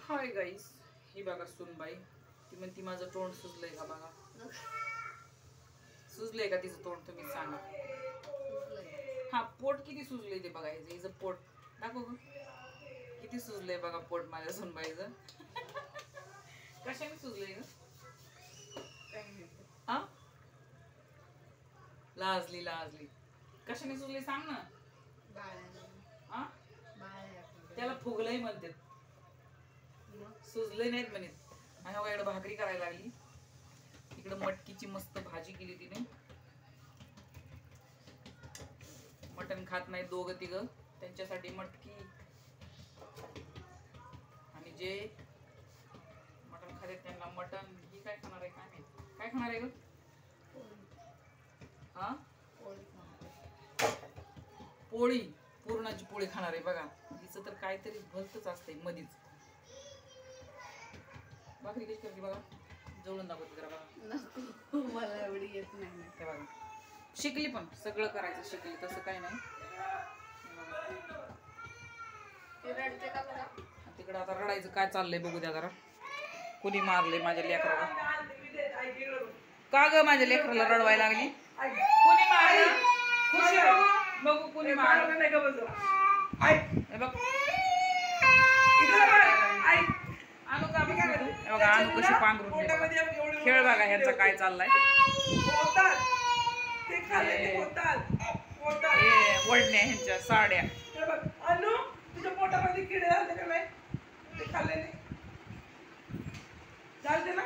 Hi guys, ही बघा सुनबाई. ती म्हणती माझं तोंड सुजलंय का बघा. सुजलंय का तिचं तोंड तुम्ही सांगा. हा, पोट किती सुजलंय ते बघायचं. हिचं पोट दाखव ग, किती सुजलंय बघा पोट माझ्या सुनबाईचं. कशाने सुजलंय ग? हा, लाजली लाजली. कशाने सुजले सांग ना. हा, त्याला फुगलंय म्हणते, सुजले नाहीत म्हणे. आणि बघा इकडे भाकरी करायला लागली. इकडे मटकीची मस्त भाजी केली तिने. मटण खात नाही दोघं तिघं, त्यांच्यासाठी मटकी. आणि जे मटण खाते त्यांना मटण. ही काय खाणार आहे काय माहिती, काय खाणार आहे ग? हा, पोळी, पुरणाची पोळी खाणार आहे बघा. हिचं तर काहीतरी भलतच असतंय मधीच. भाकरी कशी करते बघा, जवळून दाखवते जरा बघा. मला एवढी येत नाही ते बघा, शिकली पण सगळं करायचं शिकली, तसं काही नाही. तिकडं आता रडायचं काय चाललंय बघू द्या जरा. कुणी मारले माझ्या लेकराला? का ग माझ्या लेकराला रडवायला लागली? कुणी मारलं? खुशी बघू कुणी मारलं नाही का. बघ आणू का बघा, आणू कशी पांघरून खेळ बघा ह्यांचा काय चाललाय. वडण्या ह्यांच्या साड्या. अनु, तुझ्या पोटामध्ये किडे झाले का नाही? ते खाल्ले नाही चालते ना.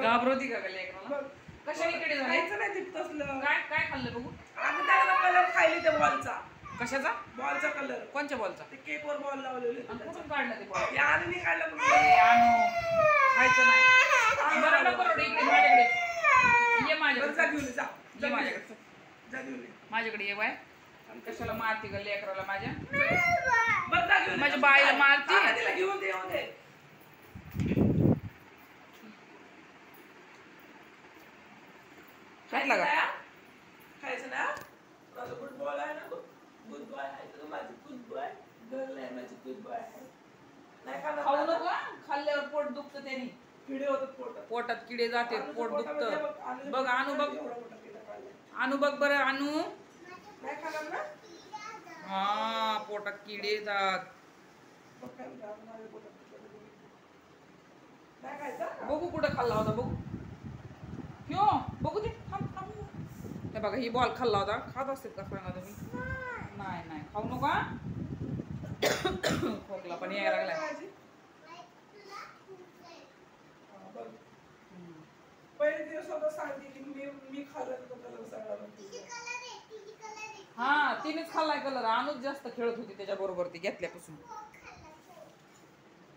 घाबरवती का लेकराला? कशाने किडे झाले? नाही तसलं काय काय खाल्लं बघू. आणि त्याला कलर खायले त्या बॉलचा. कशाचा? बॉलचा कलर. कोणच्या बॉलचा? ते केक वर बॉल लावलेले. कुठून काढलं ते बॉल? या आनंदी काढलं. आणू खायचं नाही. बरं नको रडू, इकडे माझ्याकडे ये. माझ्याकडे जा घेऊन जा. ये माझ्याकडे. जा घेऊन माझ्याकडे ये बाय. कशाला मारती ग लेकराला माझ्या? बरं जा घेऊन. माझ्या बाईला मारती. तिला घेऊन दे मध्ये. खायला का? खायचं ना. माझं गुड बॉय आहे ना. गुड बॉय आहे माझं. गुड बॉय गर्ल आहे माझी. गुड बॉय आहे. नाही खाणार. खाऊ नको, खाल्ल्यावर पोट दुखतं त्याने. किडे होतात पोटात. पोटात किडे जाते, पोट दुखतं. बघ आणू, बघ आणू, बघ बरं आणू. नाही खाणार ना. हा, पोटात किडे जात. नाही खायचं. बघू कुठं खाल्ला होता बघू. यो बघू दे. हे बघा, ही बॉल खाल्ला होता. खात असते का सांगा तुम्ही? नाही नाही खाऊ नका. खोकला पण यायला लागलाय. पहिले दिवस होता सांगते की मी खाल्लं तर कलर सगळा. हा, तिनेच खाल्लाय कलर. आणूच जास्त खेळत होती त्याच्या बरोबर ती घेतल्यापासून.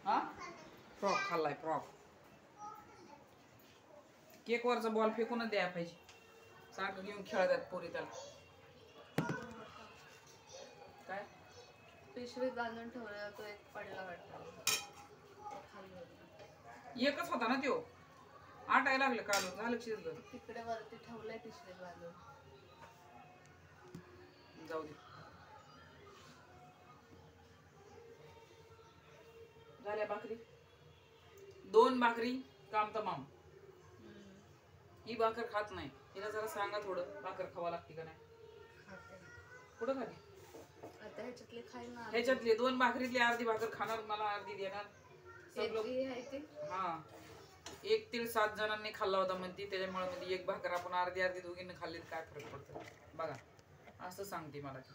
हा, फ्रॉक खाल्लाय फ्रॉक. केक वरचा बॉल फेकूनच द्यायला पाहिजे. सारखं घेऊन खेळतात पोरी त्याला. काय पिशवीत बांधून ठेवला तो एक पडला वाटतं. एकच होता ना त्यो. आटायला लागलं काल, झालं शिजलं. तिकडे वरती ठेवलंय पिशवीत बांधून. जाऊ दे. झाल्या भाकरी. 2 भाकरी काम तमाम. ही भाकर खात नाही. हिला जरा सांगा थोडं भाकर खावा लागते का नाही. कुठं खाते? आता ह्याच्यातले खाईल ना. ह्याच्यातली 2 भाकरीतली अर्धी भाकर खाणार, मला अर्धी देणार. हा, 1 तीळ 7 जणांनी खाल्ला होता म्हणती. त्याच्यामुळे म्हणजे 1 भाकर आपण अर्धी अर्धी दोघींनी खाल्ली काय फरक पडतो बघा. असं सांगते मला ती.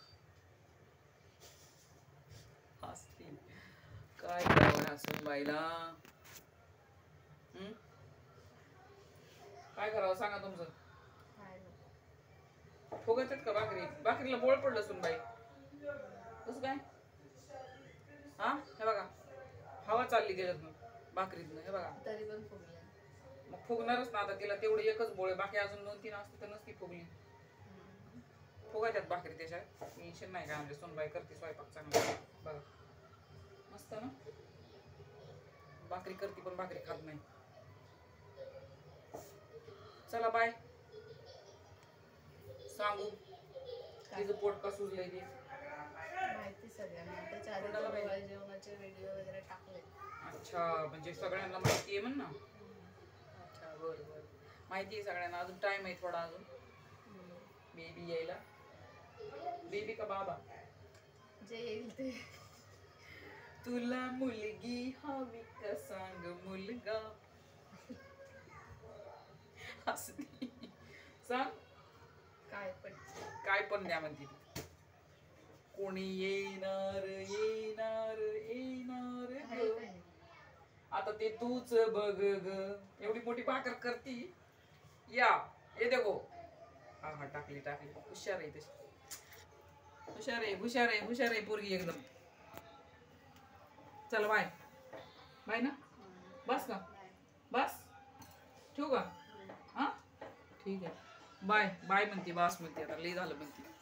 काय करावं असं बाईला. काय करावं सांगा तुमचं. फुगतात का भाकरी? भाकरीला बोळ पडलं सुन बाई. कसं काय? हा, हे बघा हवा चालली त्याच्यातून भाकरीतनं. हे बघा तरी पण फुगले. मग फुगणारच ना. आता तिला तेवढं एकच बोळ आहे, बाकी अजून 2-3 असते तर नसती फुगली. फुगायच्यात भाकरी त्याच्यात. टेन्शन नाही काय. म्हणजे सोनबाई करते स्वयंपाक चांगला बघा. मस्त ना. भाकरी करते पण भाकरी खात नाही. चला बाय. सांगू तिचं पोट का सुजलंय ते माहिती सगळ्यांना. त्याच्या आधी अच्छा म्हणजे सगळ्यांना माहिती आहे म्हण ना. अच्छा बरं बरं, माहिती आहे सगळ्यांना. अजून टाइम आहे थोडा अजून बेबी यायला. बेबी का बाबा? जे येईल ते. तुला मुलगी हवी का सांग मुलगा. हसती. सांग काय पण द्या म्हणते ती. कोणी येणार येणार येणार ग. आता ते तूच बघ ग. एवढी मोठी भाकर करती. या येते गो. हा हा टाकली टाकली. हुशार आहे तशी. हुशार आहे हुशार आहे हुशार आहे पोरगी एकदम. चल बाय बाय ना. बस का बस ठेवू का. हा ठीक आहे बाय बाय म्हणते. बस म्हणते आता लई झालं म्हणते.